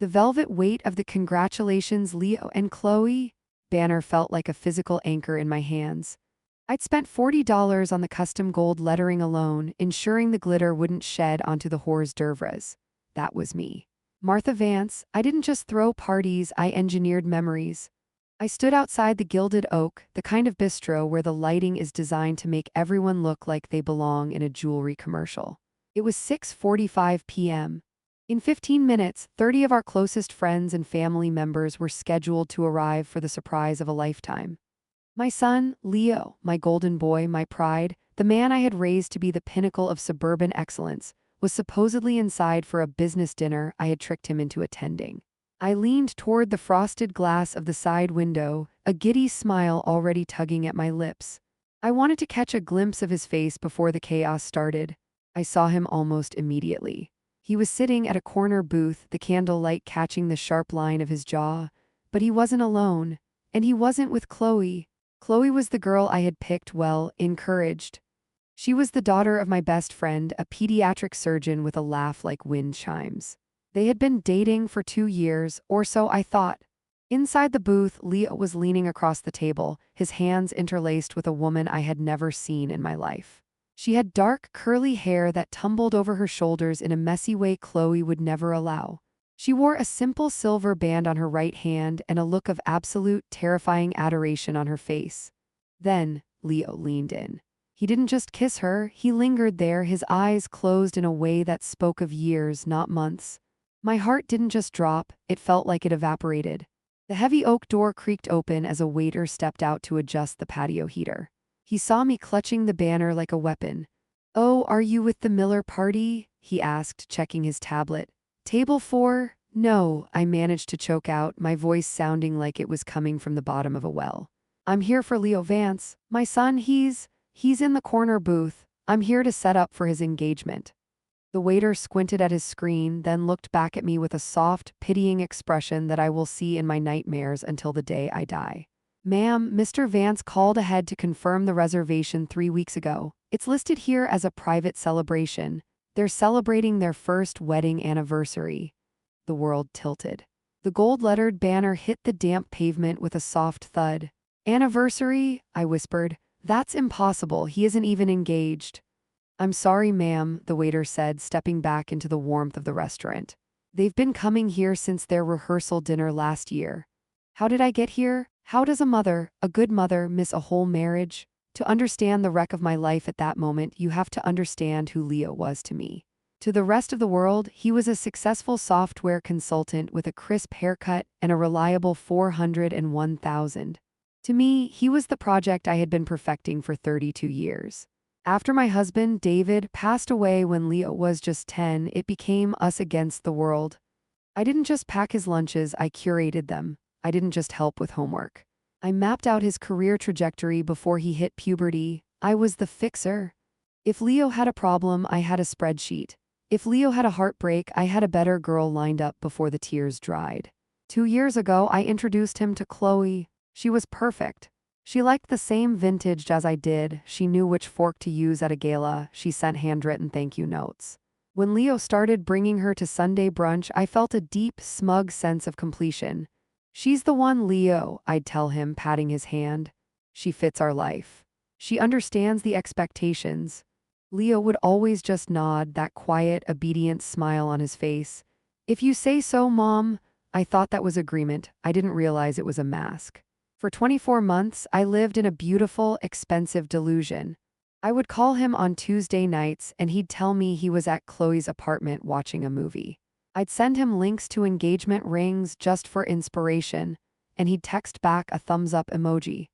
The velvet weight of the "Congratulations, Leo and Chloe" banner felt like a physical anchor in my hands. I'd spent $40 on the custom gold lettering alone, ensuring the glitter wouldn't shed onto the hors d'oeuvres. That was me. Martha Vance. I didn't just throw parties, I engineered memories. I stood outside the Gilded Oak, the kind of bistro where the lighting is designed to make everyone look like they belong in a jewelry commercial. It was 6:45 p.m. In 15 minutes, 30 of our closest friends and family members were scheduled to arrive for the surprise of a lifetime. My son, Leo, my golden boy, my pride, the man I had raised to be the pinnacle of suburban excellence, was supposedly inside for a business dinner I had tricked him into attending. I leaned toward the frosted glass of the side window, a giddy smile already tugging at my lips. I wanted to catch a glimpse of his face before the chaos started. I saw him almost immediately. He was sitting at a corner booth, the candlelight catching the sharp line of his jaw. But he wasn't alone, and he wasn't with Chloe. Chloe was the girl I had picked, well, encouraged. She was the daughter of my best friend, a pediatric surgeon with a laugh like wind chimes. They had been dating for 2 years, or so I thought. Inside the booth, Leo was leaning across the table, his hands interlaced with a woman I had never seen in my life. She had dark, curly hair that tumbled over her shoulders in a messy way Chloe would never allow. She wore a simple silver band on her right hand and a look of absolute, terrifying adoration on her face. Then, Leo leaned in. He didn't just kiss her, he lingered there, his eyes closed in a way that spoke of years, not months. My heart didn't just drop, it felt like it evaporated. The heavy oak door creaked open as a waiter stepped out to adjust the patio heater. He saw me clutching the banner like a weapon. "Oh, are you with the Miller party?" he asked, checking his tablet. "Table 4? No," I managed to choke out, my voice sounding like it was coming from the bottom of a well. "I'm here for Leo Vance. My son, he's in the corner booth. I'm here to set up for his engagement." The waiter squinted at his screen, then looked back at me with a soft, pitying expression that I will see in my nightmares until the day I die. "Ma'am, Mr. Vance called ahead to confirm the reservation 3 weeks ago. It's listed here as a private celebration. They're celebrating their first wedding anniversary." The world tilted. The gold-lettered banner hit the damp pavement with a soft thud. "Anniversary?" I whispered. "That's impossible, he isn't even engaged." "I'm sorry, ma'am," the waiter said, stepping back into the warmth of the restaurant. "They've been coming here since their rehearsal dinner last year." How did I get here? How does a mother, a good mother, miss a whole marriage? To understand the wreck of my life at that moment, you have to understand who Leo was to me. To the rest of the world, he was a successful software consultant with a crisp haircut and a reliable 401,000. To me, he was the project I had been perfecting for 32 years. After my husband, David, passed away when Leo was just 10, it became us against the world. I didn't just pack his lunches, I curated them. I didn't just help with homework. I mapped out his career trajectory before he hit puberty. I was the fixer. If Leo had a problem, I had a spreadsheet. If Leo had a heartbreak, I had a better girl lined up before the tears dried. 2 years ago, I introduced him to Chloe. She was perfect. She liked the same vintage as I did. She knew which fork to use at a gala. She sent handwritten thank you notes. When Leo started bringing her to Sunday brunch, I felt a deep, smug sense of completion. "She's the one, Leo," I'd tell him, patting his hand. "She fits our life. She understands the expectations." Leo would always just nod, that quiet, obedient smile on his face. "If you say so, Mom." I thought that was agreement. I didn't realize it was a mask. For 24 months, I lived in a beautiful, expensive delusion. I would call him on Tuesday nights, and he'd tell me he was at Chloe's apartment watching a movie. I'd send him links to engagement rings just for inspiration, and he'd text back a thumbs-up emoji.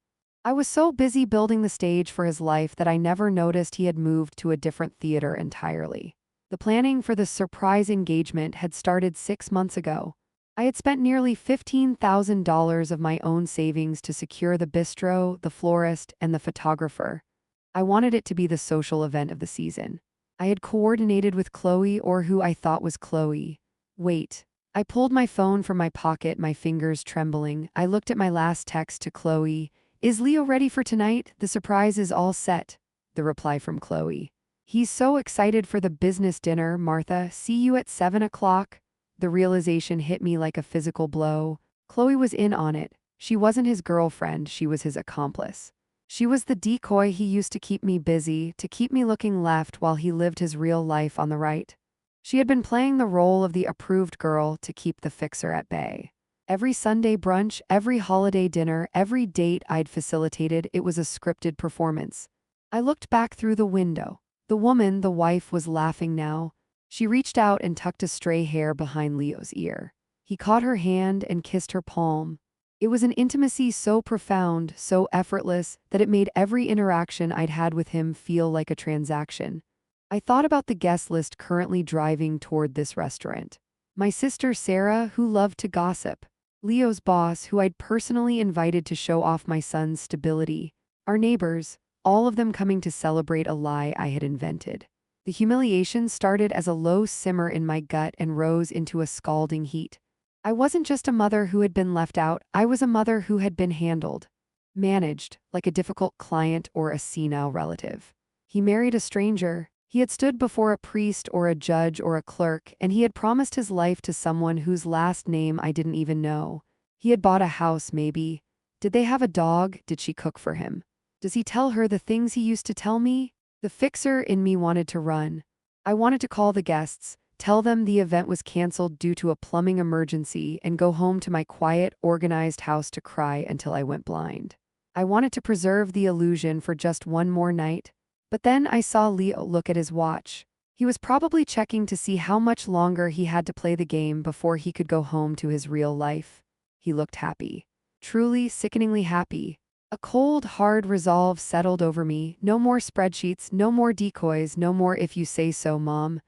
I was so busy building the stage for his life that I never noticed he had moved to a different theater entirely. The planning for the surprise engagement had started 6 months ago. I had spent nearly $15,000 of my own savings to secure the bistro, the florist, and the photographer. I wanted it to be the social event of the season. I had coordinated with Chloe, or who I thought was Chloe. Wait. I pulled my phone from my pocket, my fingers trembling. I looked at my last text to Chloe. "Is Leo ready for tonight? The surprise is all set." The reply from Chloe. "He's so excited for the business dinner, Martha. See you at 7 o'clock. The realization hit me like a physical blow. Chloe was in on it. She wasn't his girlfriend, she was his accomplice. She was the decoy he used to keep me busy, to keep me looking left while he lived his real life on the right. She had been playing the role of the approved girl to keep the fixer at bay. Every Sunday brunch, every holiday dinner, every date I'd facilitated, it was a scripted performance. I looked back through the window. The woman, the wife, was laughing now. She reached out and tucked a stray hair behind Leo's ear. He caught her hand and kissed her palm. It was an intimacy so profound, so effortless, that it made every interaction I'd had with him feel like a transaction. I thought about the guest list currently driving toward this restaurant. My sister Sarah, who loved to gossip. Leo's boss, who I'd personally invited to show off my son's stability. Our neighbors, all of them coming to celebrate a lie I had invented. The humiliation started as a low simmer in my gut and rose into a scalding heat. I wasn't just a mother who had been left out, I was a mother who had been handled. Managed, like a difficult client or a senile relative. He married a stranger. He had stood before a priest or a judge or a clerk, and he had promised his life to someone whose last name I didn't even know. He had bought a house, maybe. Did they have a dog? Did she cook for him? Does he tell her the things he used to tell me? The fixer in me wanted to run. I wanted to call the guests, tell them the event was canceled due to a plumbing emergency, and go home to my quiet, organized house to cry until I went blind. I wanted to preserve the illusion for just one more night. But then I saw Leo look at his watch. He was probably checking to see how much longer he had to play the game before he could go home to his real life. He looked happy. Truly, sickeningly happy. A cold, hard resolve settled over me. No more spreadsheets, no more decoys, no more if you say so, Mom.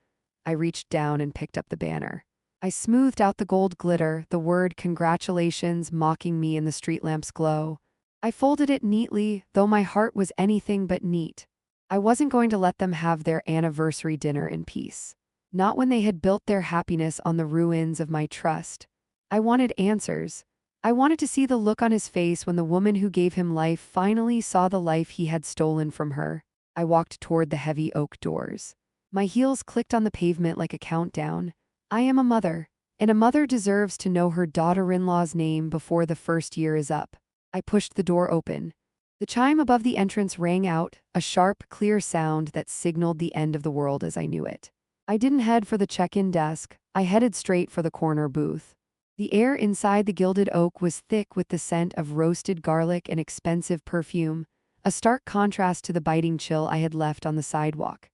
I reached down and picked up the banner. I smoothed out the gold glitter, the word congratulations mocking me in the street lamp's glow. I folded it neatly, though my heart was anything but neat. I wasn't going to let them have their anniversary dinner in peace. Not when they had built their happiness on the ruins of my trust. I wanted answers. I wanted to see the look on his face when the woman who gave him life finally saw the life he had stolen from her. I walked toward the heavy oak doors. My heels clicked on the pavement like a countdown. I am a mother, and a mother deserves to know her daughter-in-law's name before the first year is up. I pushed the door open. The chime above the entrance rang out, a sharp, clear sound that signaled the end of the world as I knew it. I didn't head for the check-in desk, I headed straight for the corner booth. The air inside the gilded oak was thick with the scent of roasted garlic and expensive perfume, a stark contrast to the biting chill I had left on the sidewalk.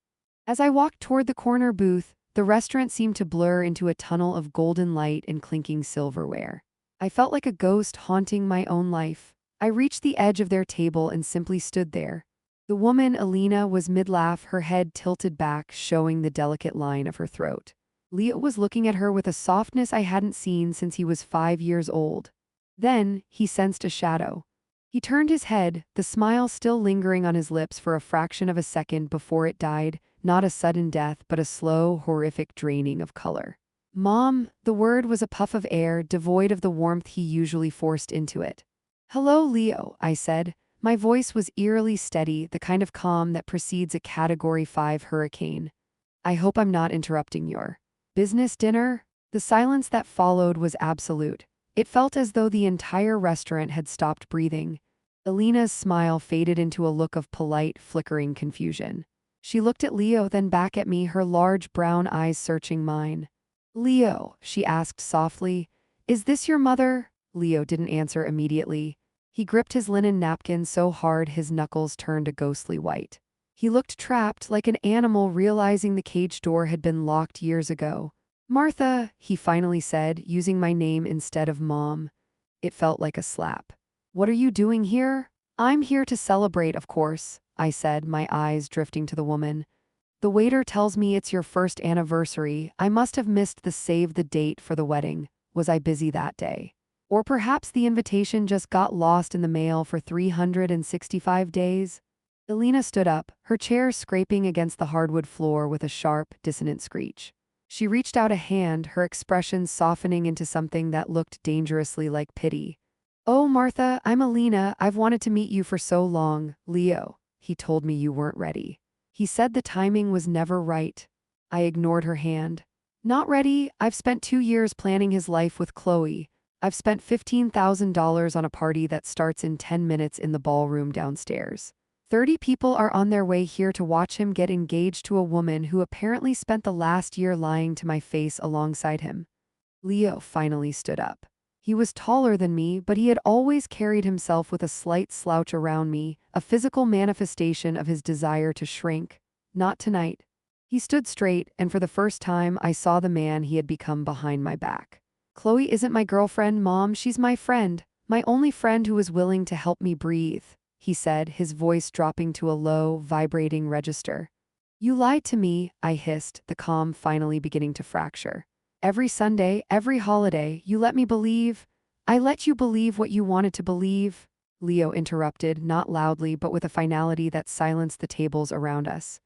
As I walked toward the corner booth, the restaurant seemed to blur into a tunnel of golden light and clinking silverware. I felt like a ghost haunting my own life. I reached the edge of their table and simply stood there. The woman, Alina, was mid-laugh, her head tilted back, showing the delicate line of her throat. Leo was looking at her with a softness I hadn't seen since he was 5 years old. Then, he sensed a shadow. He turned his head, the smile still lingering on his lips for a fraction of a second before it died, not a sudden death but a slow, horrific draining of color. Mom, the word was a puff of air devoid of the warmth he usually forced into it. Hello, Leo, I said. My voice was eerily steady, the kind of calm that precedes a Category 5 hurricane. I hope I'm not interrupting your business dinner? The silence that followed was absolute. It felt as though the entire restaurant had stopped breathing. Alina's smile faded into a look of polite, flickering confusion. She looked at Leo, then back at me, her large brown eyes searching mine. Leo, she asked softly, is this your mother? Leo didn't answer immediately. He gripped his linen napkin so hard his knuckles turned a ghostly white. He looked trapped, like an animal realizing the cage door had been locked years ago. Martha, he finally said, using my name instead of Mom. It felt like a slap. What are you doing here? I'm here to celebrate, of course, I said, my eyes drifting to the woman. The waiter tells me it's your first anniversary. I must have missed the save the date for the wedding. Was I busy that day? Or perhaps the invitation just got lost in the mail for 365 days? Alina stood up, her chair scraping against the hardwood floor with a sharp, dissonant screech. She reached out a hand, her expression softening into something that looked dangerously like pity. Oh, Martha, I'm Alina. I've wanted to meet you for so long. Leo, he told me you weren't ready. He said the timing was never right. I ignored her hand. Not ready. I've spent 2 years planning his life with Chloe. I've spent $15,000 on a party that starts in 10 minutes in the ballroom downstairs. 30 people are on their way here to watch him get engaged to a woman who apparently spent the last year lying to my face alongside him. Leo finally stood up. He was taller than me, but he had always carried himself with a slight slouch around me, a physical manifestation of his desire to shrink. Not tonight. He stood straight, and for the first time, I saw the man he had become behind my back. Chloe isn't my girlfriend, Mom, she's my friend. My only friend who is willing to help me breathe, he said, his voice dropping to a low, vibrating register. You lied to me, I hissed, the calm finally beginning to fracture. Every Sunday, every holiday, you let me believe. I let you believe what you wanted to believe. Leo interrupted, not loudly but with a finality that silenced the tables around us.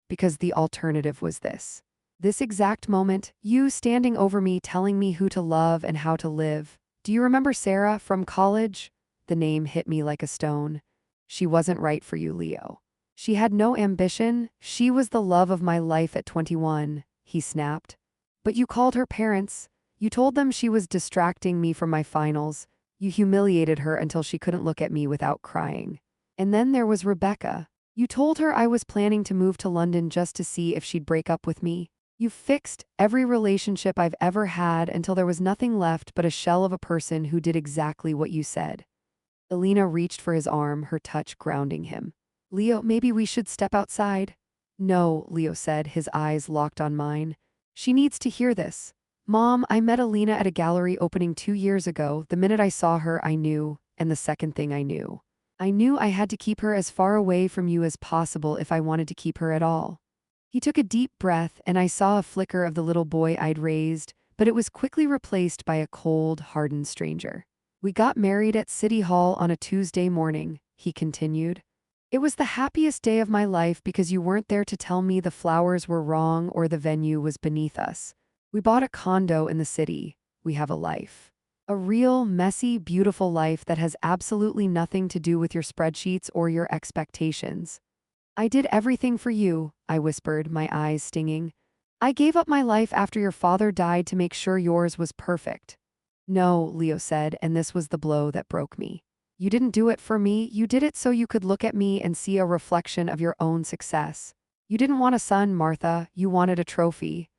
Because the alternative was this. This exact moment, you standing over me telling me who to love and how to live. Do you remember Sarah from college? The name hit me like a stone. She wasn't right for you, Leo. She had no ambition. She was the love of my life at 21, he snapped. But you called her parents. You told them she was distracting me from my finals. You humiliated her until she couldn't look at me without crying. And then there was Rebecca. You told her I was planning to move to London just to see if she'd break up with me. You fixed every relationship I've ever had until there was nothing left but a shell of a person who did exactly what you said. Alina reached for his arm, her touch grounding him. Leo, maybe we should step outside? No, Leo said, his eyes locked on mine. She needs to hear this. Mom, I met Alina at a gallery opening 2 years ago. The minute I saw her, I knew, and the second thing I knew I had to keep her as far away from you as possible if I wanted to keep her at all. He took a deep breath, and I saw a flicker of the little boy I'd raised, but it was quickly replaced by a cold, hardened stranger. We got married at City Hall on a Tuesday morning, he continued. It was the happiest day of my life because you weren't there to tell me the flowers were wrong or the venue was beneath us. We bought a condo in the city. We have a life. A real, messy, beautiful life that has absolutely nothing to do with your spreadsheets or your expectations. I did everything for you, I whispered, my eyes stinging. I gave up my life after your father died to make sure yours was perfect. No, Leo said, and this was the blow that broke me. You didn't do it for me, you did it so you could look at me and see a reflection of your own success. You didn't want a son, Martha, you wanted a trophy.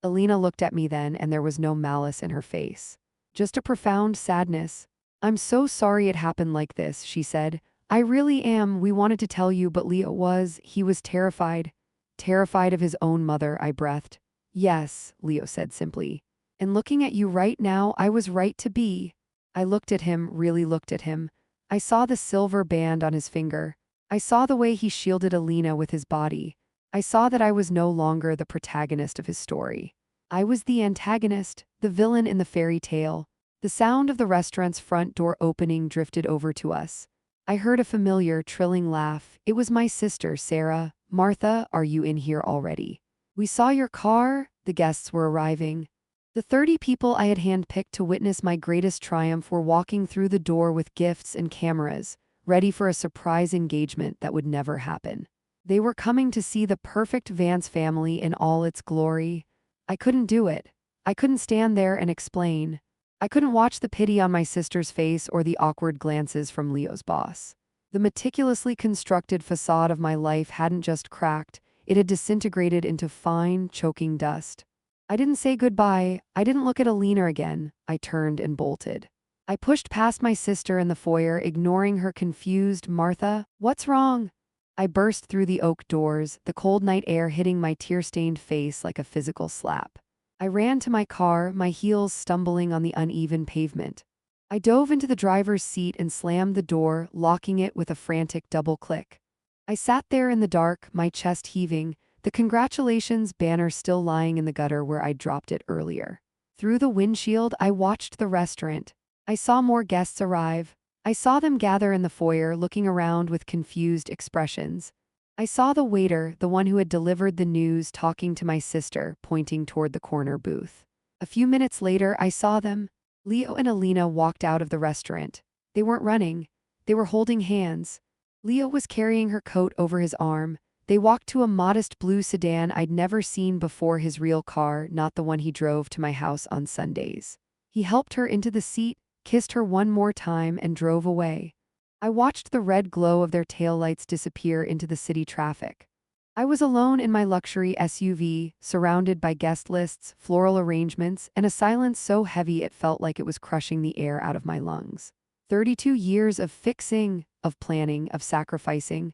Alina looked at me then, and there was no malice in her face. Just a profound sadness. I'm so sorry it happened like this, she said. I really am. We wanted to tell you, but he was terrified. Terrified of his own mother, I breathed. Yes, Leo said simply. And looking at you right now, I was right to be. I looked at him, really looked at him. I saw the silver band on his finger. I saw the way he shielded Alina with his body. I saw that I was no longer the protagonist of his story. I was the antagonist, the villain in the fairy tale. The sound of the restaurant's front door opening drifted over to us. I heard a familiar, trilling laugh. It was my sister, Sarah. Martha, are you in here already? We saw your car. The guests were arriving. The 30 people I had handpicked to witness my greatest triumph were walking through the door with gifts and cameras, ready for a surprise engagement that would never happen. They were coming to see the perfect Vance family in all its glory. I couldn't do it. I couldn't stand there and explain. I couldn't watch the pity on my sister's face or the awkward glances from Leo's boss. The meticulously constructed facade of my life hadn't just cracked, it had disintegrated into fine, choking dust. I didn't say goodbye. I didn't look at Alina again. I turned and bolted. I pushed past my sister in the foyer, ignoring her confused, Martha, what's wrong? I burst through the oak doors, the cold night air hitting my tear-stained face like a physical slap. I ran to my car, my heels stumbling on the uneven pavement. I dove into the driver's seat and slammed the door, locking it with a frantic double click. I sat there in the dark, my chest heaving, the congratulations banner still lying in the gutter where I'd dropped it earlier. Through the windshield, I watched the restaurant. I saw more guests arrive. I saw them gather in the foyer, looking around with confused expressions. I saw the waiter, the one who had delivered the news, talking to my sister, pointing toward the corner booth. A few minutes later, I saw them. Leo and Alina walked out of the restaurant. They weren't running. They were holding hands. Leo was carrying her coat over his arm. They walked to a modest blue sedan I'd never seen before, his real car, not the one he drove to my house on Sundays. He helped her into the seat, kissed her one more time, and drove away. I watched the red glow of their taillights disappear into the city traffic. I was alone in my luxury SUV, surrounded by guest lists, floral arrangements, and a silence so heavy it felt like it was crushing the air out of my lungs. 32 years of fixing, of planning, of sacrificing.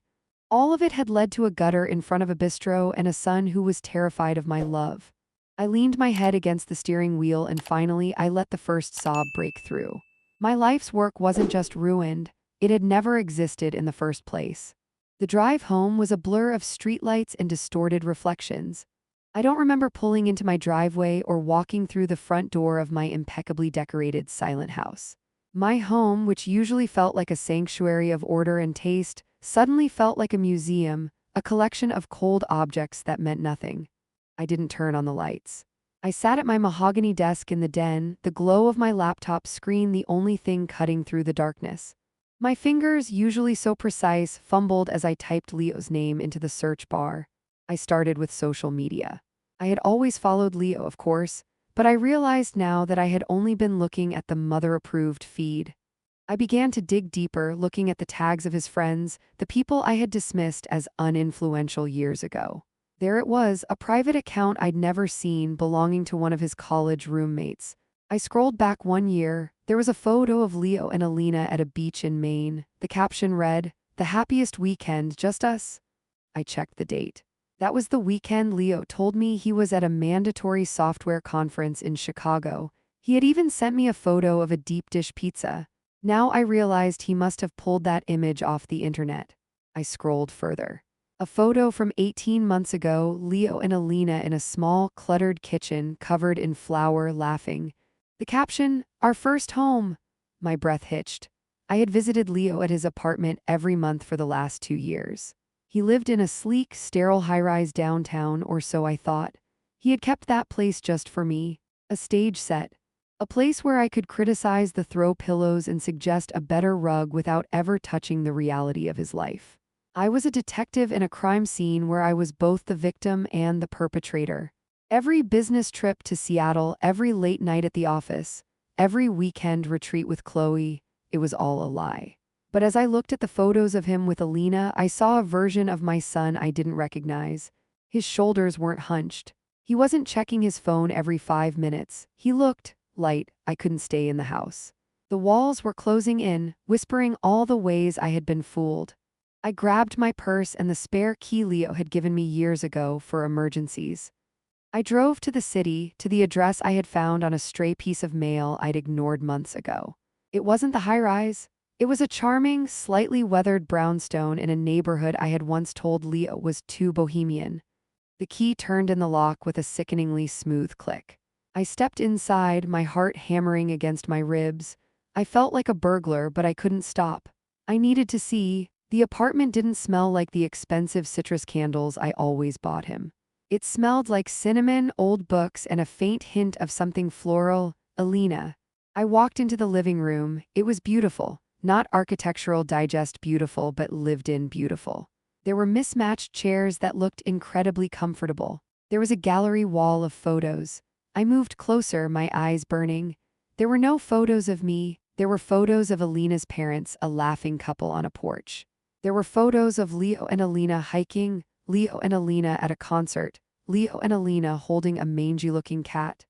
All of it had led to a gutter in front of a bistro and a son who was terrified of my love. I leaned my head against the steering wheel and finally I let the first sob break through. My life's work wasn't just ruined, it had never existed in the first place. The drive home was a blur of streetlights and distorted reflections. I don't remember pulling into my driveway or walking through the front door of my impeccably decorated silent house. My home, which usually felt like a sanctuary of order and taste, suddenly felt like a museum, a collection of cold objects that meant nothing. I didn't turn on the lights. I sat at my mahogany desk in the den, the glow of my laptop screen the only thing cutting through the darkness. My fingers, usually so precise, fumbled as I typed Leo's name into the search bar. I started with social media. I had always followed Leo, of course, but I realized now that I had only been looking at the mother-approved feed. I began to dig deeper, looking at the tags of his friends, the people I had dismissed as uninfluential years ago. There it was, a private account I'd never seen belonging to one of his college roommates. I scrolled back 1 year. There was a photo of Leo and Alina at a beach in Maine. The caption read, "The happiest weekend, just us." I checked the date. That was the weekend Leo told me he was at a mandatory software conference in Chicago. He had even sent me a photo of a deep dish pizza. Now I realized he must have pulled that image off the internet. I scrolled further. A photo from 18 months ago, Leo and Alina in a small, cluttered kitchen covered in flour, laughing. The caption, "Our first home." My breath hitched. I had visited Leo at his apartment every month for the last 2 years. He lived in a sleek, sterile high-rise downtown, or so I thought. He had kept that place just for me. A stage set. A place where I could criticize the throw pillows and suggest a better rug without ever touching the reality of his life. I was a detective in a crime scene where I was both the victim and the perpetrator. Every business trip to Seattle, every late night at the office, every weekend retreat with Chloe, it was all a lie. But as I looked at the photos of him with Alina, I saw a version of my son I didn't recognize. His shoulders weren't hunched. He wasn't checking his phone every 5 minutes. He looked light. I couldn't stay in the house. The walls were closing in, whispering all the ways I had been fooled. I grabbed my purse and the spare key Leo had given me years ago for emergencies. I drove to the city, to the address I had found on a stray piece of mail I'd ignored months ago. It wasn't the high-rise. It was a charming, slightly weathered brownstone in a neighborhood I had once told Leo was too bohemian. The key turned in the lock with a sickeningly smooth click. I stepped inside, my heart hammering against my ribs. I felt like a burglar, but I couldn't stop. I needed to see. The apartment didn't smell like the expensive citrus candles I always bought him. It smelled like cinnamon, old books, and a faint hint of something floral. Alina. I walked into the living room. It was beautiful. Not Architectural Digest beautiful, but lived-in beautiful. There were mismatched chairs that looked incredibly comfortable. There was a gallery wall of photos. I moved closer, my eyes burning. There were no photos of me. There were photos of Alina's parents, a laughing couple on a porch. There were photos of Leo and Alina hiking, Leo and Alina at a concert, Leo and Alina holding a mangy-looking cat.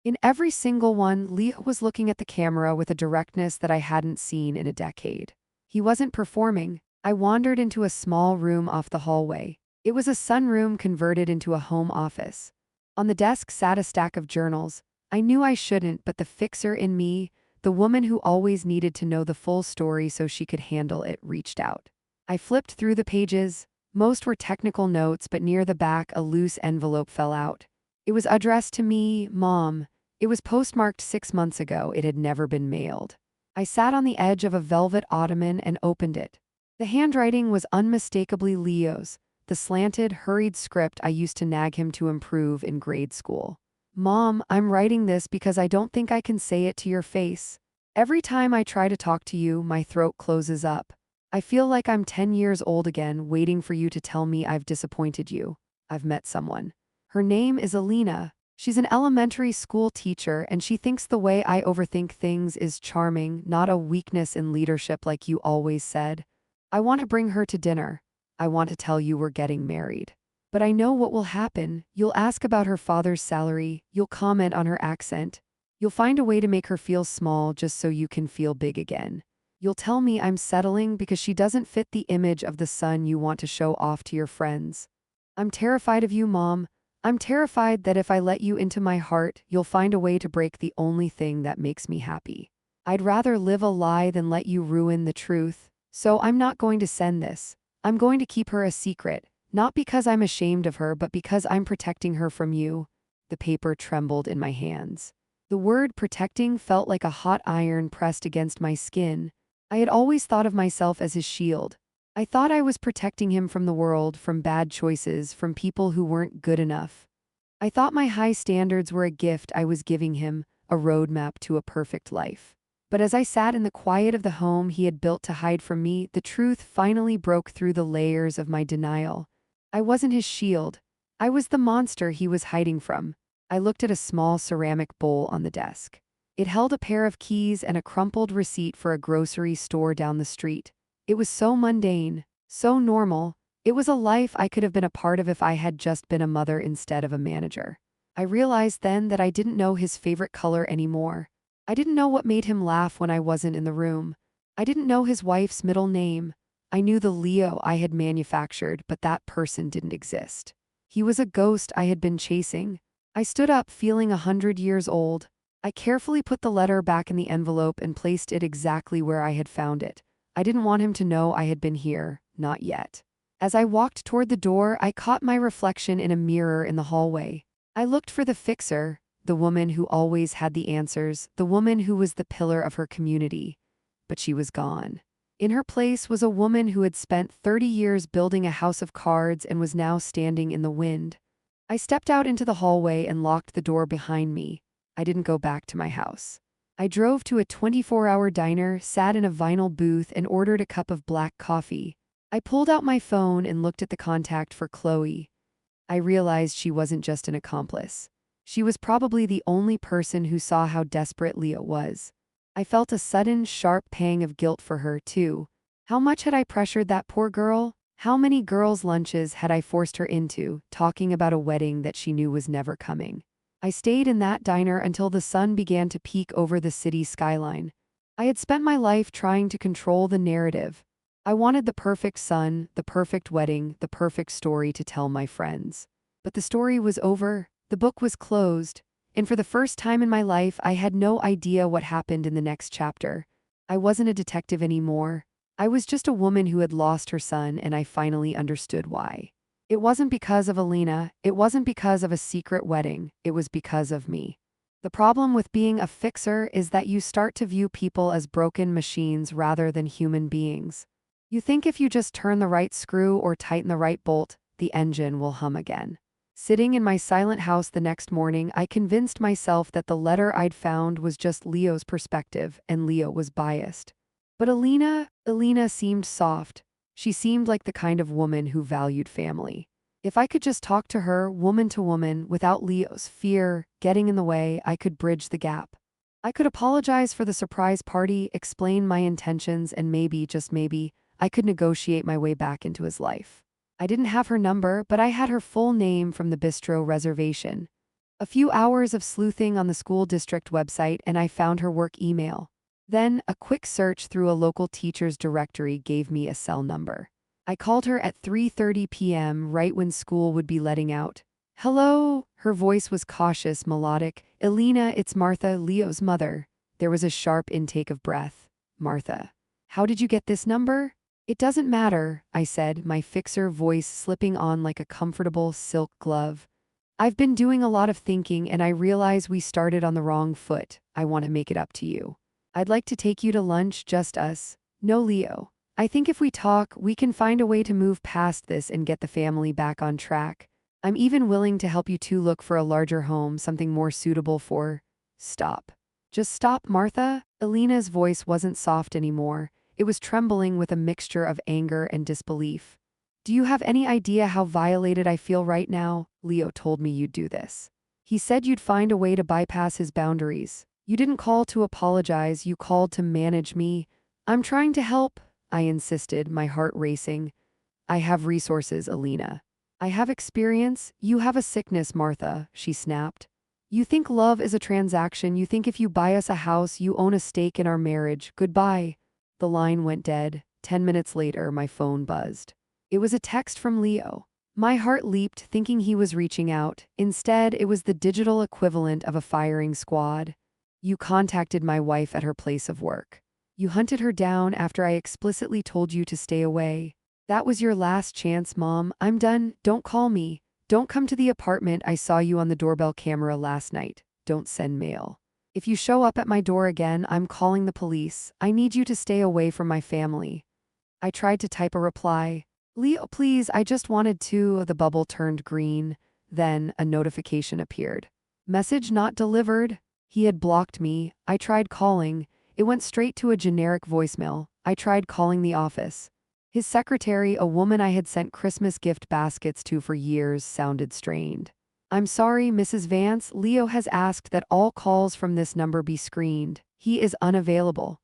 In every single one, Leo was looking at the camera with a directness that I hadn't seen in a decade. He wasn't performing. I wandered into a small room off the hallway. It was a sunroom converted into a home office. On the desk sat a stack of journals. I knew I shouldn't, but the fixer in me, the woman who always needed to know the full story so she could handle it, reached out. I flipped through the pages. Most were technical notes, but near the back a loose envelope fell out. It was addressed to me, Mom. It was postmarked 6 months ago. It had never been mailed. I sat on the edge of a velvet ottoman and opened it. The handwriting was unmistakably Leo's, the slanted, hurried script I used to nag him to improve in grade school. Mom, I'm writing this because I don't think I can say it to your face. Every time I try to talk to you, my throat closes up. I feel like I'm 10 years old again, waiting for you to tell me I've disappointed you. I've met someone. Her name is Alina. She's an elementary school teacher, and she thinks the way I overthink things is charming, not a weakness in leadership like you always said. I want to bring her to dinner. I want to tell you we're getting married. But I know what will happen. You'll ask about her father's salary, you'll comment on her accent. You'll find a way to make her feel small just so you can feel big again. You'll tell me I'm settling because she doesn't fit the image of the son you want to show off to your friends. I'm terrified of you, Mom. I'm terrified that if I let you into my heart, you'll find a way to break the only thing that makes me happy. I'd rather live a lie than let you ruin the truth. So I'm not going to send this. I'm going to keep her a secret, not because I'm ashamed of her, but because I'm protecting her from you. The paper trembled in my hands. The word protecting felt like a hot iron pressed against my skin. I had always thought of myself as his shield. I thought I was protecting him from the world, from bad choices, from people who weren't good enough. I thought my high standards were a gift I was giving him, a roadmap to a perfect life. But as I sat in the quiet of the home he had built to hide from me, the truth finally broke through the layers of my denial. I wasn't his shield. I was the monster he was hiding from. I looked at a small ceramic bowl on the desk. It held a pair of keys and a crumpled receipt for a grocery store down the street. It was so mundane, so normal. It was a life I could have been a part of if I had just been a mother instead of a manager. I realized then that I didn't know his favorite color anymore. I didn't know what made him laugh when I wasn't in the room. I didn't know his wife's middle name. I knew the Leo I had manufactured, but that person didn't exist. He was a ghost I had been chasing. I stood up feeling 100 years old. I carefully put the letter back in the envelope and placed it exactly where I had found it. I didn't want him to know I had been here, not yet. As I walked toward the door, I caught my reflection in a mirror in the hallway. I looked for the fixer, the woman who always had the answers, the woman who was the pillar of her community. But she was gone. In her place was a woman who had spent 30 years building a house of cards and was now standing in the wind. I stepped out into the hallway and locked the door behind me. I didn't go back to my house. I drove to a 24-hour diner, sat in a vinyl booth, and ordered a cup of black coffee. I pulled out my phone and looked at the contact for Chloe. I realized she wasn't just an accomplice. She was probably the only person who saw how desperate Leah was. I felt a sudden, sharp pang of guilt for her, too. How much had I pressured that poor girl? How many girls' lunches had I forced her into, talking about a wedding that she knew was never coming? I stayed in that diner until the sun began to peek over the city skyline. I had spent my life trying to control the narrative. I wanted the perfect sun, the perfect wedding, the perfect story to tell my friends. But the story was over. The book was closed, and for the first time in my life, I had no idea what happened in the next chapter. I wasn't a detective anymore. I was just a woman who had lost her son, and I finally understood why. It wasn't because of Alina, it wasn't because of a secret wedding, it was because of me. The problem with being a fixer is that you start to view people as broken machines rather than human beings. You think if you just turn the right screw or tighten the right bolt, the engine will hum again. Sitting in my silent house the next morning, I convinced myself that the letter I'd found was just Leo's perspective, and Leo was biased. But Alina seemed soft. She seemed like the kind of woman who valued family. If I could just talk to her, woman to woman, without Leo's fear getting in the way, I could bridge the gap. I could apologize for the surprise party, explain my intentions, and maybe, just maybe, I could negotiate my way back into his life. I didn't have her number, but I had her full name from the bistro reservation. A few hours of sleuthing on the school district website, and I found her work email. Then, a quick search through a local teacher's directory gave me a cell number. I called her at 3:30 p.m., right when school would be letting out. "Hello?" Her voice was cautious, melodic. "Alina, it's Martha, Leo's mother." There was a sharp intake of breath. "Martha. How did you get this number?" "It doesn't matter," I said, my fixer voice slipping on like a comfortable silk glove. "I've been doing a lot of thinking, and I realize we started on the wrong foot. I want to make it up to you. I'd like to take you to lunch, just us. No Leo. I think if we talk, we can find a way to move past this and get the family back on track. I'm even willing to help you two look for a larger home, something more suitable for—" "Stop. Just stop, Martha." Alina's voice wasn't soft anymore. It was trembling with a mixture of anger and disbelief. Do you have any idea how violated I feel right now? Leo told me you'd do this. He said you'd find a way to bypass his boundaries. You didn't call to apologize, you called to manage me. I'm trying to help, I insisted, my heart racing. I have resources, Alina. I have experience. You have a sickness, Martha, she snapped. You think love is a transaction. You think if you buy us a house, you own a stake in our marriage. Goodbye. The line went dead. 10 minutes later, my phone buzzed. It was a text from Leo. My heart leaped, thinking he was reaching out. Instead, it was the digital equivalent of a firing squad. You contacted my wife at her place of work. You hunted her down after I explicitly told you to stay away. That was your last chance, Mom. I'm done. Don't call me. Don't come to the apartment. I saw you on the doorbell camera last night. Don't send mail. If you show up at my door again, I'm calling the police. I need you to stay away from my family. I tried to type a reply. Leo, please, I just wanted to. The bubble turned green. Then a notification appeared. Message not delivered. He had blocked me. I tried calling. It went straight to a generic voicemail. I tried calling the office. His secretary, a woman I had sent Christmas gift baskets to for years, sounded strained. I'm sorry, Mrs. Vance. Leo has asked that all calls from this number be screened. He is unavailable.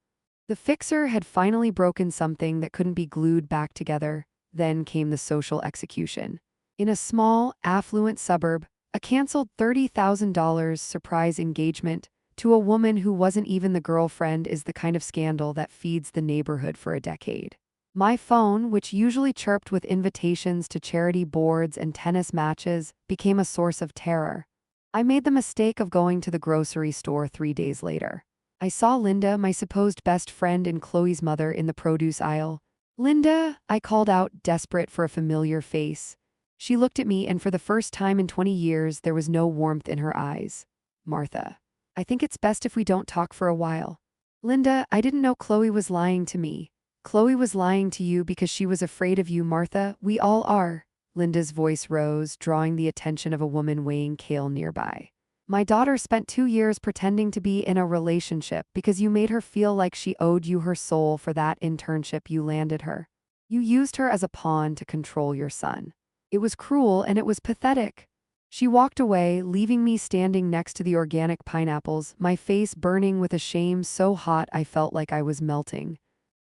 The fixer had finally broken something that couldn't be glued back together. Then came the social execution. In a small, affluent suburb, a canceled $30,000 surprise engagement to a woman who wasn't even the girlfriend is the kind of scandal that feeds the neighborhood for a decade. My phone, which usually chirped with invitations to charity boards and tennis matches, became a source of terror. I made the mistake of going to the grocery store 3 days later. I saw Linda, my supposed best friend and Chloe's mother, in the produce aisle. Linda, I called out, desperate for a familiar face. She looked at me, and for the first time in 20 years, there was no warmth in her eyes. Martha, I think it's best if we don't talk for a while. Linda, I didn't know Chloe was lying to me. Chloe was lying to you because she was afraid of you, Martha. We all are. Linda's voice rose, drawing the attention of a woman weighing kale nearby. My daughter spent 2 years pretending to be in a relationship because you made her feel like she owed you her soul for that internship you landed her. You used her as a pawn to control your son. It was cruel and it was pathetic. She walked away, leaving me standing next to the organic pineapples, my face burning with a shame so hot I felt like I was melting.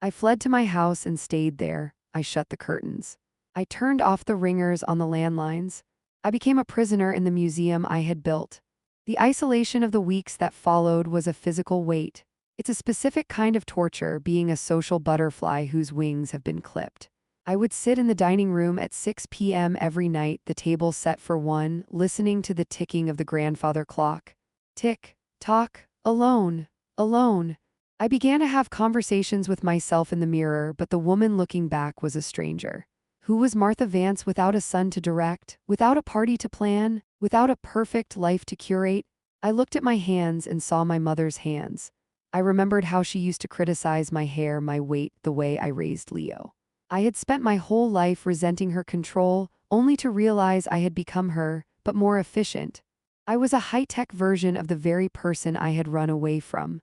I fled to my house and stayed there. I shut the curtains. I turned off the ringers on the landlines. I became a prisoner in the museum I had built. The isolation of the weeks that followed was a physical weight. It's a specific kind of torture, being a social butterfly whose wings have been clipped. I would sit in the dining room at 6 p.m. every night, the table set for one, listening to the ticking of the grandfather clock. Tick, tock, alone, alone. I began to have conversations with myself in the mirror, but the woman looking back was a stranger. Who was Martha Vance without a son to direct, without a party to plan, without a perfect life to curate? I looked at my hands and saw my mother's hands. I remembered how she used to criticize my hair, my weight, the way I raised Leo. I had spent my whole life resenting her control, only to realize I had become her, but more efficient. I was a high-tech version of the very person I had run away from.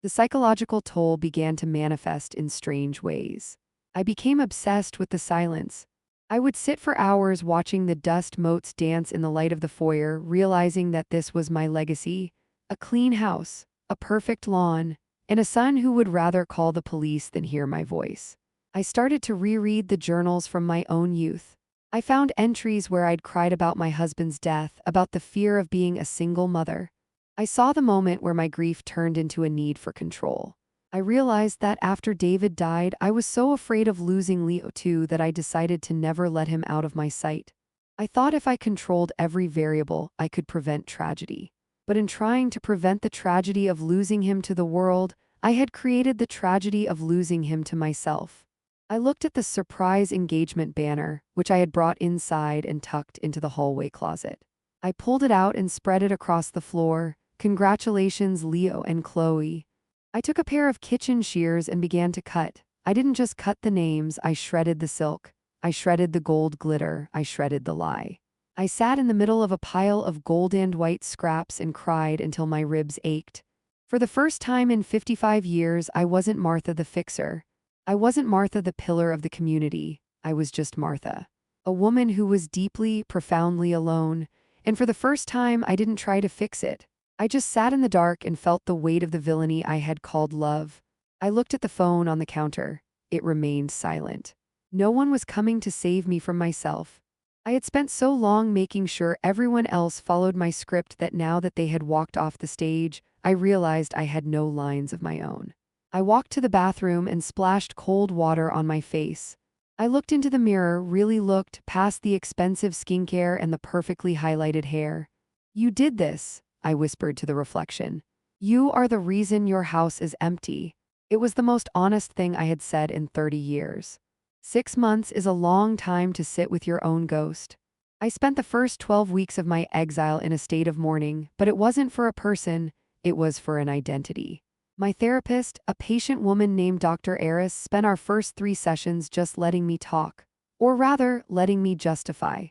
The psychological toll began to manifest in strange ways. I became obsessed with the silence. I would sit for hours watching the dust motes dance in the light of the foyer, realizing that this was my legacy: a clean house, a perfect lawn, and a son who would rather call the police than hear my voice. I started to reread the journals from my own youth. I found entries where I'd cried about my husband's death, about the fear of being a single mother. I saw the moment where my grief turned into a need for control. I realized that after David died, I was so afraid of losing Leo too that I decided to never let him out of my sight. I thought if I controlled every variable, I could prevent tragedy. But in trying to prevent the tragedy of losing him to the world, I had created the tragedy of losing him to myself. I looked at the surprise engagement banner, which I had brought inside and tucked into the hallway closet. I pulled it out and spread it across the floor. Congratulations, Leo and Chloe. I took a pair of kitchen shears and began to cut. I didn't just cut the names, I shredded the silk. I shredded the gold glitter, I shredded the lie. I sat in the middle of a pile of gold and white scraps and cried until my ribs ached. For the first time in 55 years, I wasn't Martha the fixer. I wasn't Martha, the pillar of the community. I was just Martha. A woman who was deeply, profoundly alone, and for the first time I didn't try to fix it. I just sat in the dark and felt the weight of the villainy I had called love. I looked at the phone on the counter. It remained silent. No one was coming to save me from myself. I had spent so long making sure everyone else followed my script that now that they had walked off the stage, I realized I had no lines of my own. I walked to the bathroom and splashed cold water on my face. I looked into the mirror, really looked past the expensive skincare and the perfectly highlighted hair. "You did this," I whispered to the reflection. "You are the reason your house is empty." It was the most honest thing I had said in 30 years. 6 months is a long time to sit with your own ghost. I spent the first 12 weeks of my exile in a state of mourning, but it wasn't for a person, it was for an identity. My therapist, a patient woman named Dr. Eris, spent our first 3 sessions just letting me talk. Or rather, letting me justify.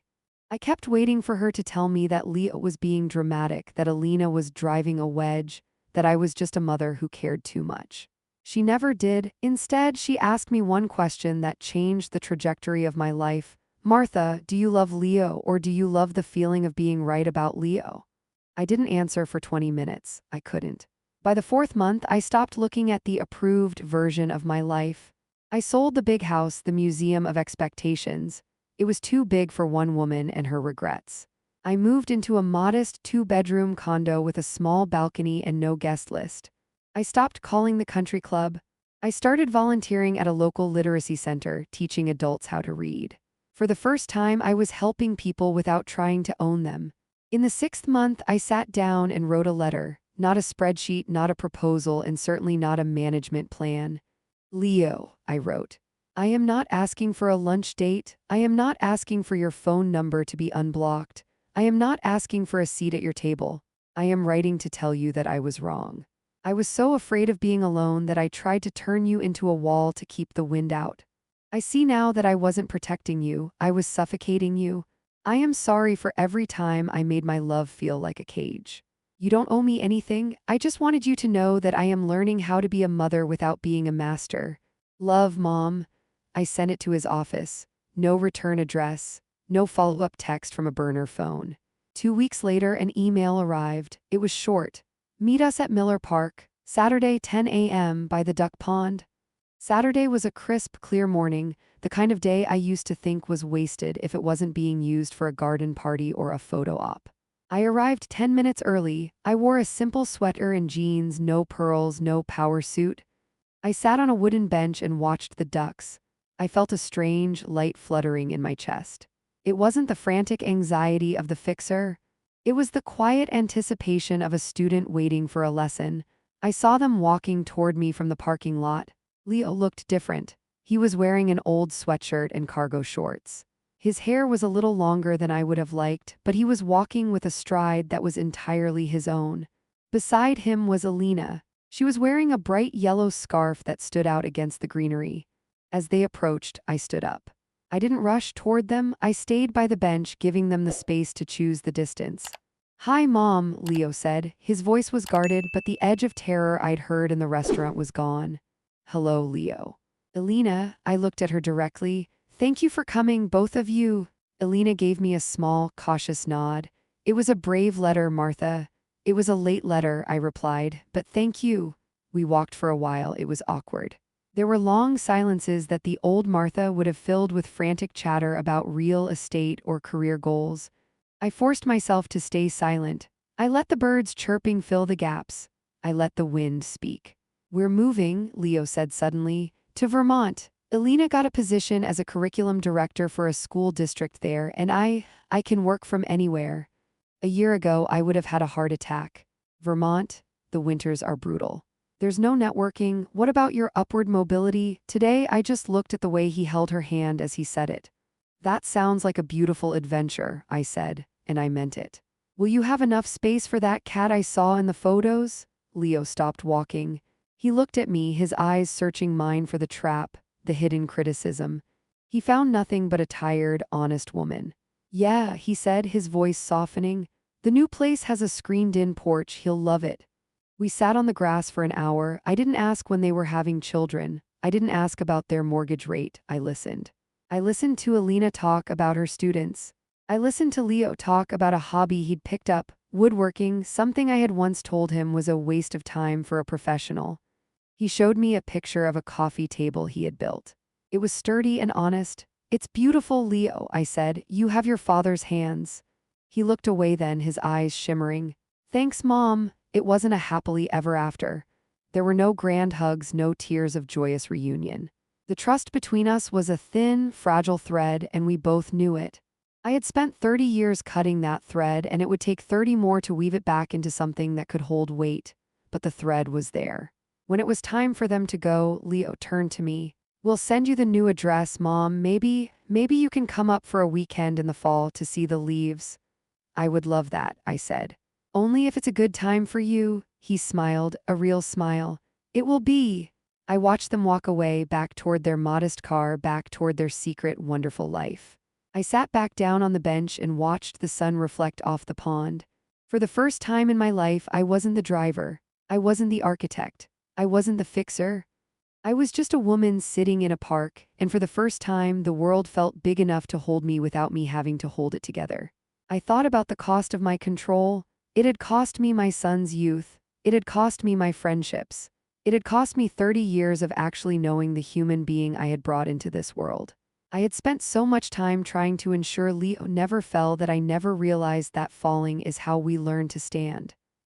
I kept waiting for her to tell me that Leo was being dramatic, that Alina was driving a wedge, that I was just a mother who cared too much. She never did. Instead, she asked me one question that changed the trajectory of my life. "Martha, do you love Leo, or do you love the feeling of being right about Leo?" I didn't answer for 20 minutes. I couldn't. By the 4th month, I stopped looking at the approved version of my life. I sold the big house, the museum of expectations. It was too big for one woman and her regrets. I moved into a modest 2-bedroom condo with a small balcony and no guest list. I stopped calling the country club. I started volunteering at a local literacy center, teaching adults how to read. For the first time, I was helping people without trying to own them. In the 6th month, I sat down and wrote a letter. Not a spreadsheet, not a proposal, and certainly not a management plan. "Leo," I wrote, "I am not asking for a lunch date. I am not asking for your phone number to be unblocked. I am not asking for a seat at your table. I am writing to tell you that I was wrong. I was so afraid of being alone that I tried to turn you into a wall to keep the wind out. I see now that I wasn't protecting you, I was suffocating you. I am sorry for every time I made my love feel like a cage. You don't owe me anything. I just wanted you to know that I am learning how to be a mother without being a master. Love, Mom." I sent it to his office. No return address. No follow-up text from a burner phone. 2 weeks later, an email arrived. It was short. "Meet us at Miller Park, Saturday 10 a.m. by the duck pond." Saturday was a crisp, clear morning, the kind of day I used to think was wasted if it wasn't being used for a garden party or a photo op. I arrived 10 minutes early. I wore a simple sweater and jeans, no pearls, no power suit. I sat on a wooden bench and watched the ducks. I felt a strange, light fluttering in my chest. It wasn't the frantic anxiety of the fixer. It was the quiet anticipation of a student waiting for a lesson. I saw them walking toward me from the parking lot. Leo looked different. He was wearing an old sweatshirt and cargo shorts. His hair was a little longer than I would have liked, but he was walking with a stride that was entirely his own. Beside him was Alina. She was wearing a bright yellow scarf that stood out against the greenery. As they approached, I stood up. I didn't rush toward them. I stayed by the bench, giving them the space to choose the distance. "Hi, Mom," Leo said. His voice was guarded, but the edge of terror I'd heard in the restaurant was gone. "Hello, Leo." "Alina," I looked at her directly. "Thank you for coming, both of you." Alina gave me a small, cautious nod. "It was a brave letter, Martha." "It was a late letter," I replied, "but thank you." We walked for a while. It was awkward. There were long silences that the old Martha would have filled with frantic chatter about real estate or career goals. I forced myself to stay silent. I let the birds chirping fill the gaps. I let the wind speak. "We're moving," Leo said suddenly, "to Vermont. Alina got a position as a curriculum director for a school district there, and I can work from anywhere." A year ago, I would have had a heart attack. "Vermont? The winters are brutal. There's no networking. What about your upward mobility?" Today, I just looked at the way he held her hand as he said it. "That sounds like a beautiful adventure," I said, and I meant it. "Will you have enough space for that cat I saw in the photos?" Leo stopped walking. He looked at me, his eyes searching mine for the trap, the hidden criticism. He found nothing but a tired, honest woman. "Yeah," he said, his voice softening. "The new place has a screened-in porch. He'll love it." We sat on the grass for an hour. I didn't ask when they were having children. I didn't ask about their mortgage rate, I listened. I listened to Alina talk about her students. I listened to Leo talk about a hobby he'd picked up, woodworking, something I had once told him was a waste of time for a professional. He showed me a picture of a coffee table he had built. It was sturdy and honest. "It's beautiful, Leo," I said. "You have your father's hands." He looked away then, his eyes shimmering. "Thanks, Mom." It wasn't a happily ever after. There were no grand hugs, no tears of joyous reunion. The trust between us was a thin, fragile thread, and we both knew it. I had spent 30 years cutting that thread, and it would take 30 more to weave it back into something that could hold weight. But the thread was there. When it was time for them to go, Leo turned to me. "We'll send you the new address, Mom. Maybe you can come up for a weekend in the fall to see the leaves." "I would love that," I said. "Only if it's a good time for you." He smiled, a real smile. "It will be." I watched them walk away, back toward their modest car, back toward their secret, wonderful life. I sat back down on the bench and watched the sun reflect off the pond. For the first time in my life, I wasn't the driver. I wasn't the architect. I wasn't the fixer. I was just a woman sitting in a park, and for the first time, the world felt big enough to hold me without me having to hold it together. I thought about the cost of my control. It had cost me my son's youth. It had cost me my friendships. It had cost me 30 years of actually knowing the human being I had brought into this world. I had spent so much time trying to ensure Leo never fell that I never realized that falling is how we learn to stand.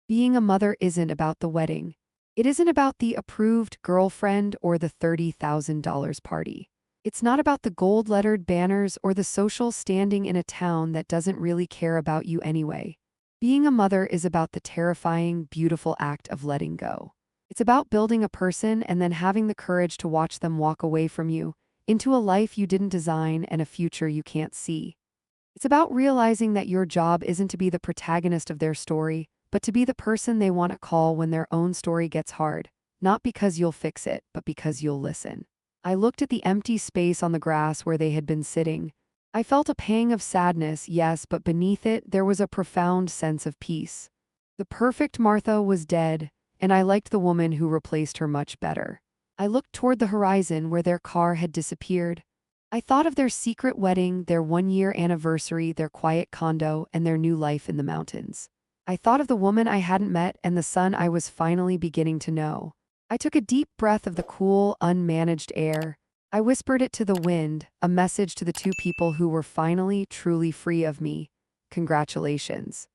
Being a mother isn't about the wedding. It isn't about the approved girlfriend or the $30,000 party. It's not about the gold-lettered banners or the social standing in a town that doesn't really care about you anyway. Being a mother is about the terrifying, beautiful act of letting go. It's about building a person and then having the courage to watch them walk away from you, into a life you didn't design and a future you can't see. It's about realizing that your job isn't to be the protagonist of their story, but to be the person they want to call when their own story gets hard, not because you'll fix it, but because you'll listen. I looked at the empty space on the grass where they had been sitting. I felt a pang of sadness, yes, but beneath it, there was a profound sense of peace. The perfect Martha was dead, and I liked the woman who replaced her much better. I looked toward the horizon where their car had disappeared. I thought of their secret wedding, their one-year anniversary, their quiet condo, and their new life in the mountains. I thought of the woman I hadn't met and the son I was finally beginning to know. I took a deep breath of the cool, unmanaged air. I whispered it to the wind, a message to the two people who were finally, truly free of me. Congratulations.